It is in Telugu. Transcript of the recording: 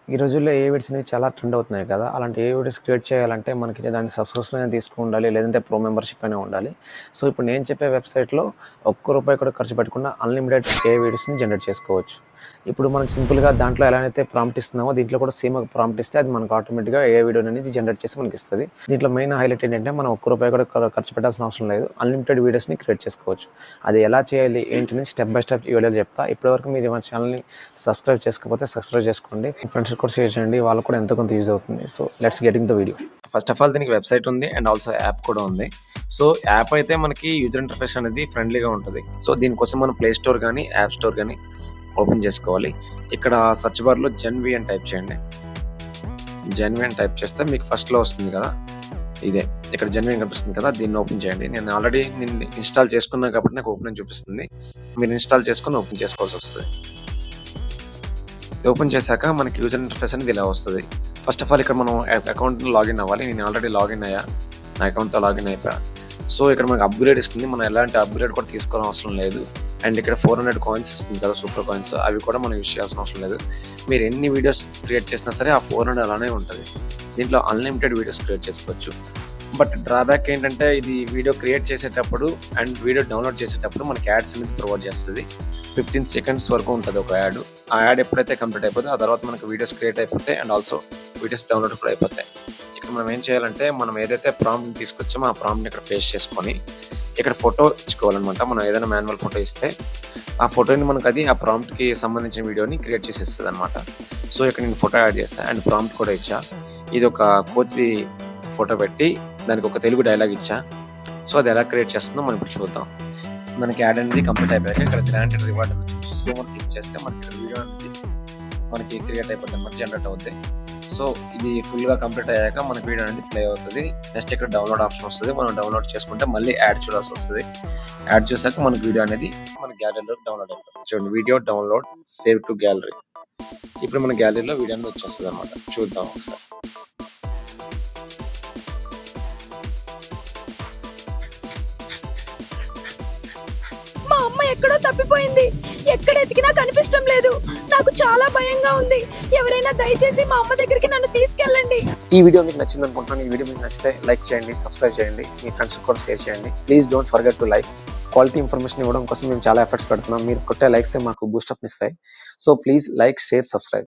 ఈ రోజుల్లో ఏ వీడియోస్ అనేవి చాలా ట్రెండ్ అవుతున్నాయి కదా! అలాంటి ఏ వీడియోస్ క్రియేట్ చేయాలంటే మనకి దానికి సబ్స్క్రిప్షన్ అనేది ఉండాలి. లేదంటే ప్రో మెంబర్‌షిప్ అయినా ఉండాలి. సో, ఇప్పుడు నేను చెప్పే వెబ్‌సైట్‌లో ఒక్క రూపాయి కూడా ఖర్చు పెట్టకుండా అన్‌లిమిటెడ్ ఏ వీడియోస్‌ని జనరేట్ చేసుకోవచ్చు. ఇప్పుడు మనం సింపుల్‌గా దాంట్లో ఎలా అయితే ప్రాంప్ట్ ఇస్తున్నామో దీంట్లో కూడా సేమ్ ఒక ప్రాంప్ట్ ఇస్తే అది మనకు ఆటోమేటిక్‌గా ఏ వీడియో అనేది జనరేట్ చేసి మనకిస్తది. దీంట్లో మెయిన్ హైలైట్ ఏంటంటే మనం ఒక్క రూపాయి కూడా ఖర్చు పెట్టాల్సిన అవసరం లేదు. అన్‌లిమిటెడ్ వీడియోస్‌ని క్రియేట్ చేసుకోవచ్చు. అది ఎలా చేయాలి ఏంటి అనేది స్టెప్ బై స్టెప్ ఈ వీడియోలో చెప్తా. ఇప్పటివరకు మీరు మన ఛానల్‌ని సబ్స్క్రైబ్ చేసుకోకపోతే సబ్స్క్రైబ్ చేసుకోండి. మీ ఫ్రెండ్స్‌కి కూడా షేర్ చేయండి. వాళ్ళకి కూడా ఎంతో కొంత యూజ్ అవుతుంది. So, let's get in the video. First of all దీనికి వెబ్‌సైట్ ఉంది అండ్ ఆల్సో యాప్ కూడా ఉంది. సో, యాప్ అయితే మనకి యూజర్ ఇంటర్ఫేస్ అనేది ఫ్రెండ్లీగా ఉంటది. సో, దీనికోసం మనం ప్లే స్టోర్ గానీ, యాప్ స్టోర్ గానీ ఓపెన్ చేసుకోవాలి. ఇక్కడ సెర్చ్ బార్‌లో జెన్‌వి అని టైప్ చేయండి. జెన్‌వి అని టైప్ చేస్తే మీకు ఫస్ట్‌లో వస్తుంది కదా! ఇదే. ఇక్కడ జెన్‌వి అని కనిపిస్తుంది కదా! దీన్ని ఓపెన్ చేయండి. నేను ఆల్రెడీ ఇన్‌స్టాల్ చేసుకున్నా కాబట్టి నాకు ఓపెన్ అని చూపిస్తుంది. మీరు ఇన్‌స్టాల్ చేసుకొని ఓపెన్ చేసుకోవాల్సొస్తది. ఓపెన్ చేశాక మనకి యూజర్ ఇంటర్ఫేస్ అనేది ఇలా వస్తది. ఫస్ట్ ఆఫ్ ఆల్ ఇక్కడ మనం అకౌంట్‌లో లాగిన్ అవ్వాలి. నేను ఆల్రెడీ లాగిన్ అయ్యా. నా అకౌంట్‌తో లాగిన్ అయిపోయా. సో, ఇక్కడ మనకు అప్‌గ్రేడ్ ఇస్తుంది. మనం ఎలాంటి అప్‌గ్రేడ్ కూడా తీసుకోవాల్సిన అవసరం లేదు. అండ్ ఇక్కడ 400 కాయిన్స్ ఇస్తుంది కదా! Super coins. అవి కూడా మనం యూజ్ చేయాల్సిన అవసరం లేదు. మీరు ఎన్ని వీడియోస్ క్రియేట్ చేసినా సరే ఆ 400 అలానే ఉంటది. దీంట్లో అన్‌లిమిటెడ్ వీడియోస్ క్రియేట్ చేసుకోవచ్చు. బట్ డ్రాబ్యాక్ ఏంటంటే ఇది వీడియో క్రియేట్ చేసేటప్పుడు అండ్ వీడియో డౌన్‌లోడ్ చేసేటప్పుడు మనకి యాడ్స్ అనేది ప్రొవైడ్ చేస్తది. 15 సెకండ్స్ వరకు ఉంటది ఒక యాడ్. ఆ యాడ్ ఎప్పుడైతే కంప్లీట్ అయిపోద్దో ఆ తర్వాత మనకు వీడియోస్ క్రియేట్ అయిపోతాయి అండ్ ఆల్సో వీడియోస్ డౌన్‌లోడ్ కూడా అయిపోతాయి. ఇక్కడ మనం ఏం చేయాలంటే మనం ఏదైతే ప్రాంప్ట్ తీసుకొచ్చామో ఆ ప్రాంప్ట్‌ని ఇక్కడ పేస్ట్ చేసుకొని ఇక్కడ ఫోటో ఇచ్చుకోవాలన్నమాట. మనం ఏదైనా మాన్యువల్ ఫోటో ఇస్తే ఆ ఫోటోని మనకు ఆ ప్రాంప్ట్‌కి సంబంధించిన వీడియోని క్రియేట్ చేసి ఇస్తదన్నమాట. సో, ఇక్కడ నేను ఫోటో యాడ్ చేశా అండ్ ప్రాంప్ట్ కూడా ఇచ్చా. ఇది ఒక కోతి ఫోటో పెట్టి దానికి ఒక తెలుగు డైలాగ్ ఇచ్చా. సో, అది ఎలా క్రియేట్ చేస్తుందో మనం ఇప్పుడు చూద్దాం. మనకి యాడ్ అనేది కంప్లీట్ అయిపోయాక ఇక్కడ గ్రాంటెడ్ రివార్డ్ అని సో మనం క్లిక్ చేస్తే మనకి ఇక్కడ వీడియో అనేది మనకి క్రియేట్ అయిపోతుంది అన్నమాట, జనరేట్ అవుతుంది. సో, ఇది ఫుల్‌గా కంప్లీట్ అయ్యాక మనకి వీడియో అనేది ప్లే అవుతది. నెక్స్ట్ ఇక్కడ డౌన్‌లోడ్ ఆప్షన్ వస్తది. మనం డౌన్‌లోడ్ చేసుకుంటే మళ్ళీ యాడ్ చూడాల్సి వస్తది. యాడ్ చూసాక మనకి వీడియో అనేది మన గ్యాలరీలో డౌన్‌లోడ్ అయిపోతుంది. చూడండి, video download save to gallery. ఇప్పుడు మన గ్యాలరీలో వీడియో అనేది వచ్చేస్తదన్నమాట. చూద్దాం ఒకసారి. మా అమ్మ ఎక్కడో తప్పిపోయింది. ఎక్కడ ఎతికినా కనిపించడం లేదు. నాకు చాలా భయంగా ఉంది. ఎవరైనా దయచేసి మా అమ్మ దగ్గరికి నన్ను తీసుకెళ్ళండి. ఈ వీడియో మీకు నచ్చింది అనుకుంటున్నాను. ఈ వీడియో మీకు నచ్చితే లైక్ చేయండి, సబ్స్క్రైబ్ చేయండి, మీ ఫ్రెండ్స్‌కి కూడా షేర్ చేయండి. Please don't forget to like. Quality information ఇవ్వడం కోసం మేము చాలా ఎఫర్ట్స్ పెడుతున్నాం. మీరు కొట్టే లైక్సే మాకు బూస్టప్ ఇస్తాయి. So, please like, share, subscribe.